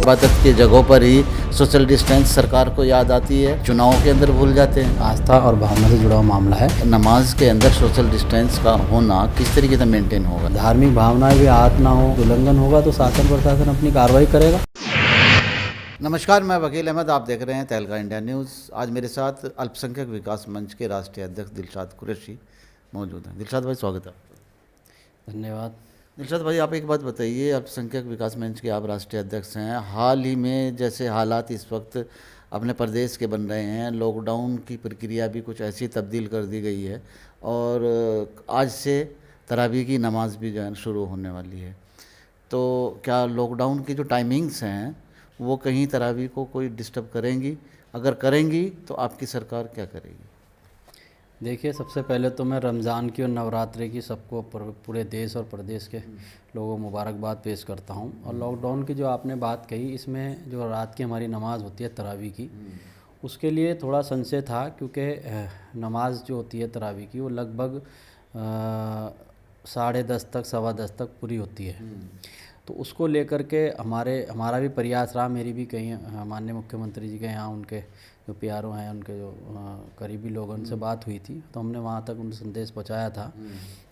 इबादत की जगहों पर ही सोशल डिस्टेंस सरकार को याद आती है, चुनावों के अंदर भूल जाते हैं। आस्था और भावना से जुड़ा हुआ मामला है। नमाज के अंदर सोशल डिस्टेंस का होना किस तरीके से मेंटेन होगा? धार्मिक भावनाएं भी आहत ना हो, उल्लंघन होगा तो शासन प्रशासन अपनी कार्रवाई करेगा। नमस्कार, मैं वकील अहमद, आप देख रहे हैं तहलका इंडिया न्यूज़। आज मेरे साथ अल्पसंख्यक विकास मंच के राष्ट्रीय अध्यक्ष दिलशाद कुरैशी मौजूद हैं। दिलशाद भाई, स्वागत है। धन्यवाद। दिलशाद भाई, आप एक बात बताइए, अल्पसंख्यक विकास मंच के आप राष्ट्रीय अध्यक्ष हैं। हाल ही में जैसे हालात इस वक्त अपने प्रदेश के बन रहे हैं, लॉकडाउन की प्रक्रिया भी कुछ ऐसी तब्दील कर दी गई है और आज से तरावी की नमाज भी जो है शुरू होने वाली है। तो क्या लॉकडाउन की जो टाइमिंग्स हैं वो कहीं तरावी को कोई डिस्टर्ब करेंगी? अगर करेंगी तो आपकी सरकार क्या करेगी? देखिए, सबसे पहले तो मैं रमज़ान की और नवरात्रि की सबको पूरे देश और प्रदेश के लोगों को मुबारकबाद पेश करता हूं। और लॉकडाउन की जो आपने बात कही, इसमें जो रात की हमारी नमाज़ होती है तरावी की, उसके लिए थोड़ा संशय था, क्योंकि नमाज जो होती है तरावी की वो लगभग 10:30 तक 10:15 तक पूरी होती है। तो उसको लेकर के हमारा भी प्रयास रहा, मेरी भी कई माननीय मुख्यमंत्री जी के यहाँ उनके जो प्यारों हैं, उनके जो करीबी लोग, उनसे बात हुई थी, तो हमने वहाँ तक उनसे संदेश पहुँचाया था।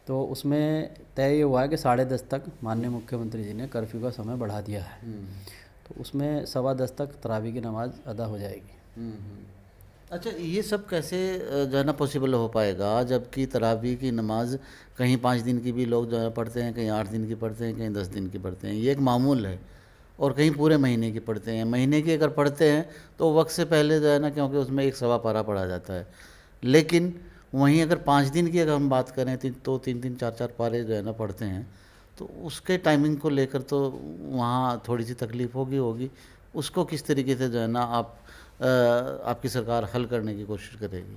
तो उसमें तय ये हुआ है कि 10:30 तक माननीय मुख्यमंत्री जी ने कर्फ्यू का समय बढ़ा दिया है। तो उसमें 10:15 तक तरावी की नमाज़ अदा हो जाएगी। अच्छा, ये सब कैसे जो है ना पॉसिबल हो पाएगा, जबकि तरावी की नमाज कहीं 5 दिन की भी लोग जो है पढ़ते हैं, कहीं 8 दिन की पढ़ते हैं, कहीं 10 दिन की पढ़ते हैं, ये एक मामूल है। और कहीं पूरे महीने की पढ़ते हैं। महीने की अगर पढ़ते हैं तो वक्त से पहले जो है ना, क्योंकि उसमें एक सवा पारा पढ़ा जाता है। लेकिन वहीं अगर 5 दिन की अगर हम बात करें तो 3-3 4-4 पारे जो है ना पढ़ते हैं, तो उसके टाइमिंग को लेकर तो वहाँ थोड़ी सी तकलीफ़ होगी। उसको किस तरीके से जो है ना आपकी सरकार हल करने की कोशिश करेगी,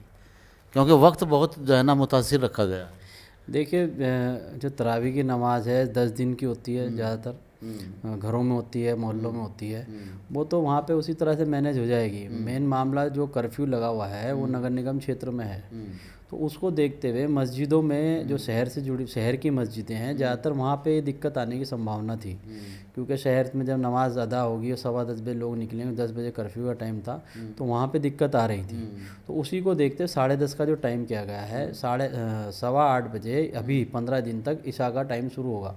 क्योंकि वक्त बहुत जो है ना मुतासिर रखा गया है। देखिए, जो तरावी की नमाज़ है 10 दिन की होती है, ज़्यादातर घरों में होती है, मोहल्लों में होती है। वो तो वहाँ पे उसी तरह से मैनेज हो जाएगी। मेन मामला जो कर्फ्यू लगा हुआ है वो नगर निगम क्षेत्र में है। तो उसको देखते हुए मस्जिदों में जो शहर की मस्जिदें हैं, ज़्यादातर वहाँ पे दिक्कत आने की संभावना थी, क्योंकि शहर में जब नमाज अदा होगी और 10:15 बजे लोग निकलेंगे, 10 बजे कर्फ्यू का टाइम था, तो वहाँ पे दिक्कत आ रही थी। तो उसी को देखते 10:30 का जो टाइम किया गया है, 8:15 बजे अभी 15 दिन तक ईशा का टाइम शुरू होगा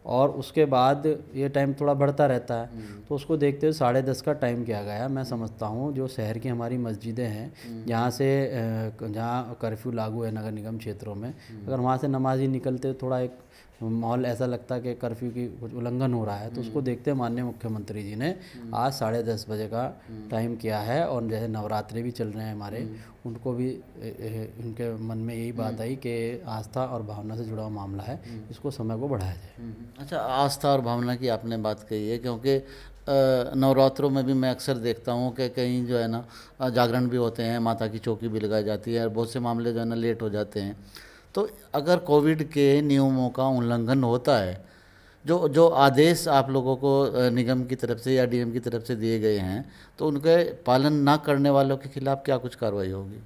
और उसके बाद ये टाइम थोड़ा बढ़ता रहता है। तो उसको देखते हुए 10:30 का टाइम किया गया है। मैं समझता हूँ जो शहर की हमारी मस्जिदें हैं, जहाँ कर्फ्यू लागू है नगर निगम क्षेत्रों में, अगर वहाँ से नमाजी निकलते थोड़ा एक माहौल ऐसा लगता है कि कर्फ्यू की कुछ उल्लंघन हो रहा है, तो उसको देखते माननीय मुख्यमंत्री जी ने आज 10:30 बजे का टाइम किया है। और जैसे नवरात्रि भी चल रहे हैं हमारे, उनको भी इनके मन में यही बात आई कि आस्था और भावना से जुड़ा हुआ मामला है, इसको समय को बढ़ाया जाए। अच्छा, आस्था और भावना की आपने बात कही है, क्योंकि नवरात्रों में भी मैं अक्सर देखता हूँ कि कहीं जो है ना जागरण भी होते हैं, माता की चौकी भी लगाई जाती है और बहुत से मामले जो है ना लेट हो जाते हैं। तो अगर कोविड के नियमों का उल्लंघन होता है, जो जो आदेश आप लोगों को निगम की तरफ से या डीएम की तरफ से दिए गए हैं, तो उनके पालन ना करने वालों के खिलाफ क्या कुछ कार्रवाई होगी?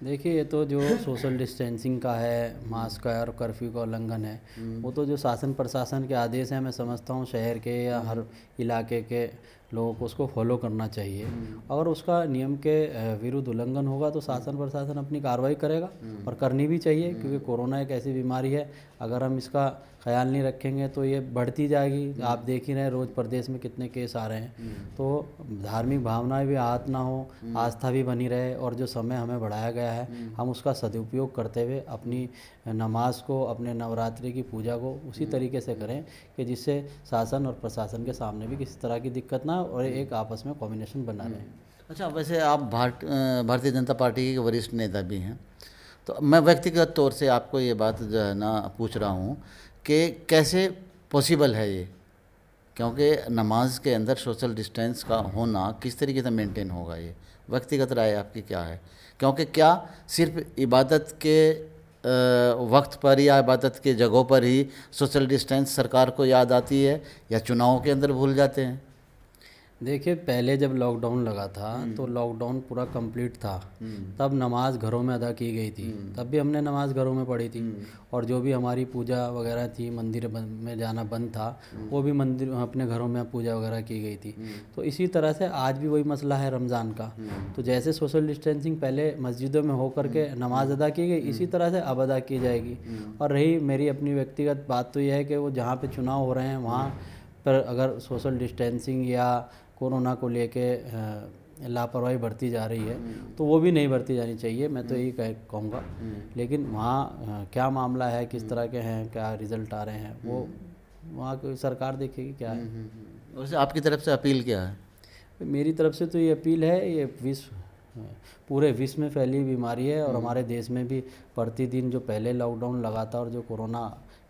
देखिए, ये तो जो सोशल डिस्टेंसिंग का है, मास्क का और कर्फ्यू का उल्लंघन है, वो तो जो शासन प्रशासन के आदेश हैं, मैं समझता हूँ शहर के या हर इलाके के लोगों को उसको फॉलो करना चाहिए। अगर उसका नियम के विरुद्ध उल्लंघन होगा तो शासन प्रशासन अपनी कार्रवाई करेगा, और करनी भी चाहिए, क्योंकि कोरोना एक ऐसी बीमारी है, अगर हम इसका ख्याल नहीं रखेंगे तो ये बढ़ती जाएगी। आप देख ही रहे हैं रोज़ प्रदेश में कितने केस आ रहे हैं। तो धार्मिक भावनाएं भी आहत ना हो, आस्था भी बनी रहे, और जो समय हमें बढ़ाया गया है हम उसका सदुपयोग करते हुए अपनी नमाज को, अपने नवरात्रि की पूजा को उसी तरीके से करें कि जिससे शासन और प्रशासन के सामने भी किसी तरह की दिक्कत ना हो और एक आपस में कॉम्बिनेशन बना रहे। अच्छा, वैसे आप भारतीय जनता पार्टी के वरिष्ठ नेता भी हैं, तो मैं व्यक्तिगत तौर से आपको ये बात जो है ना पूछ रहा हूँ कि कैसे पॉसिबल है ये, क्योंकि नमाज के अंदर सोशल डिस्टेंस का होना किस तरीके से मेंटेन होगा? ये व्यक्तिगत राय आपकी क्या है? क्योंकि क्या सिर्फ इबादत के वक्त पर या इबादत के जगहों पर ही सोशल डिस्टेंस सरकार को याद आती है, या चुनावों के अंदर भूल जाते हैं? देखिए पहले जब लॉकडाउन लगा था तो लॉकडाउन पूरा कंप्लीट था, तब नमाज घरों में अदा की गई थी, तब भी हमने नमाज घरों में पढ़ी थी। और जो भी हमारी पूजा वगैरह थी, मंदिर में जाना बंद था, वो भी मंदिर अपने घरों में पूजा वगैरह की गई थी। तो इसी तरह से आज भी वही मसला है रमज़ान का। तो जैसे सोशल डिस्टेंसिंग पहले मस्जिदों में होकर के नमाज अदा की गई, इसी तरह से अब अदा की जाएगी। और रही मेरी अपनी व्यक्तिगत बात, तो यह है कि वो जहाँ पे चुनाव हो रहे हैं वहाँ पर अगर सोशल डिस्टेंसिंग या कोरोना को लेके लापरवाही बरती जा रही है तो वो भी नहीं बरती जानी चाहिए, मैं तो यही कहूँगा। लेकिन वहाँ क्या मामला है, किस तरह के हैं, क्या रिज़ल्ट आ रहे हैं, वो वहाँ की सरकार देखेगी क्या है। वैसे आपकी तरफ से अपील क्या है? मेरी तरफ से तो ये अपील है, ये पूरे विश्व में फैली बीमारी है और हमारे देश में भी प्रतिदिन जो पहले लॉकडाउन लगा था और जो कोरोना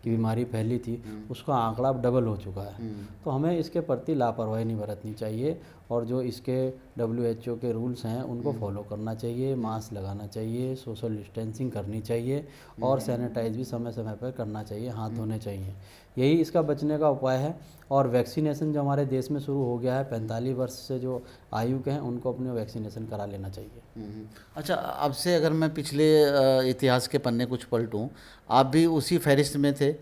की बीमारी फैली थी उसका आंकड़ा अब डबल हो चुका है। तो हमें इसके प्रति लापरवाही नहीं बरतनी चाहिए और जो इसके WHO के रूल्स हैं उनको फॉलो करना चाहिए, मास्क लगाना चाहिए, सोशल डिस्टेंसिंग करनी चाहिए और सैनिटाइज भी समय समय पर करना चाहिए, हाथ धोने चाहिए। यही इसका बचने का उपाय है। और वैक्सीनेशन जो हमारे देश में शुरू हो गया है, 45 वर्ष से जो आयु के हैं उनको अपने वैक्सीनेशन करा लेना चाहिए। अच्छा, अब से अगर मैं पिछले इतिहास के पन्ने कुछ पलटूं, आप भी उसी फहरिस्त में थे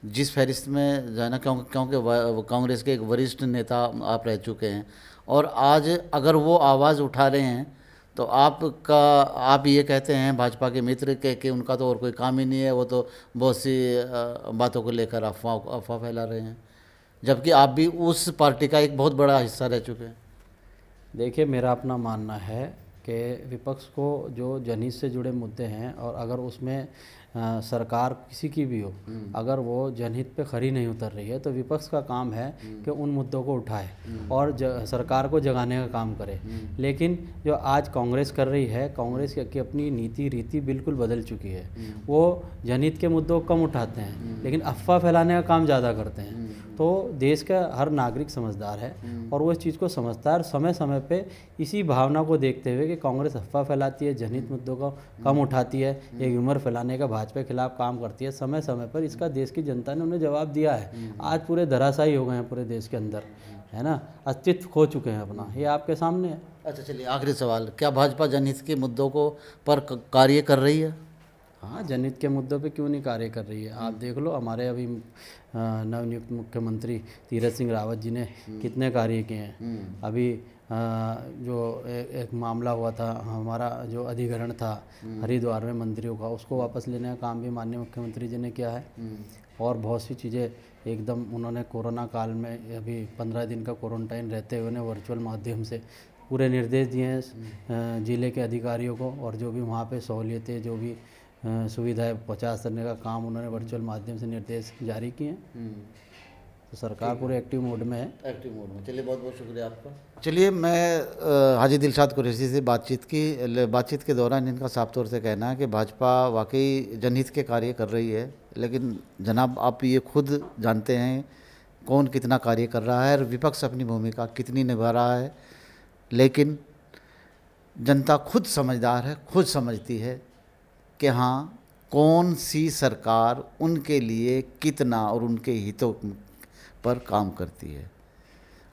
जिस फहरिस्त में जो है ना, क्योंकि कांग्रेस के एक वरिष्ठ नेता आप रह चुके हैं और आज अगर वो आवाज़ उठा रहे हैं तो आप ये कहते हैं भाजपा के मित्र के कि उनका तो और कोई काम ही नहीं है, वो तो बहुत सी बातों को लेकर अफवाह फैला रहे हैं, जबकि आप भी उस पार्टी का एक बहुत बड़ा हिस्सा रह चुके हैं। देखिए मेरा अपना मानना है कि विपक्ष को जो जनहित से जुड़े मुद्दे हैं और अगर उसमें सरकार किसी की भी हो, अगर वो जनहित पे खरी नहीं उतर रही है तो विपक्ष का काम है कि उन मुद्दों को उठाए और सरकार को जगाने का काम करे। लेकिन जो आज कांग्रेस कर रही है, कांग्रेस की अपनी नीति रीति बिल्कुल बदल चुकी है। वो जनहित के मुद्दों को कम उठाते हैं लेकिन अफवाह फैलाने का काम ज़्यादा करते हैं। तो देश का हर नागरिक समझदार है और वो इस चीज़ को समझता है और समय समय पे इसी भावना को देखते हुए कि कांग्रेस अफवाह फैलाती है, जनहित मुद्दों को कम उठाती है, एक ह्यूमर फैलाने का भाजपा के खिलाफ काम करती है, समय समय पर इसका देश की जनता ने उन्हें जवाब दिया है। आज पूरे धराशायी हो गए हैं पूरे देश के अंदर, है ना, अस्तित्व खो चुके हैं अपना, ये आपके सामने है। अच्छा चलिए, आखिरी सवाल, क्या भाजपा जनहित के मुद्दों को पर कार्य कर रही है? हाँ, जनहित के मुद्दों पे क्यों नहीं कार्य कर रही है। आप देख लो, हमारे अभी नवनियुक्त मुख्यमंत्री तीरथ सिंह रावत जी ने कितने कार्य किए हैं। अभी जो एक मामला हुआ था, हमारा जो अधिग्रहण था हरिद्वार में मंदिरों का, उसको वापस लेने का काम भी माननीय मुख्यमंत्री जी ने किया है। और बहुत सी चीज़ें एकदम उन्होंने कोरोना काल में अभी 15 दिन का क्वारंटाइन रहते हुए उन्हें वर्चुअल माध्यम से पूरे निर्देश दिए हैं ज़िले के अधिकारियों को, और जो भी वहाँ पे सहूलियतें, जो भी सुविधाएं पहुँचा करने का काम उन्होंने वर्चुअल माध्यम से निर्देश जारी किए हैं। तो सरकार पूरे एक्टिव मोड में है। एक्टिव मोड में, चलिए बहुत बहुत शुक्रिया आपका। चलिए, मैं हाजी दिलशाद कुरैशी से बातचीत के दौरान इनका साफ तौर से कहना है कि भाजपा वाकई जनहित के कार्य कर रही है, लेकिन जनाब आप ये खुद जानते हैं कौन कितना कार्य कर रहा है और विपक्ष अपनी भूमिका कितनी निभा रहा है। लेकिन जनता खुद समझदार है, खुद समझती है कि हाँ, कौन सी सरकार उनके लिए कितना और उनके हितों पर काम करती है।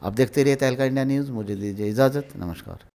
आप देखते रहिए तहलका इंडिया न्यूज़। मुझे दीजिए इजाज़त, नमस्कार।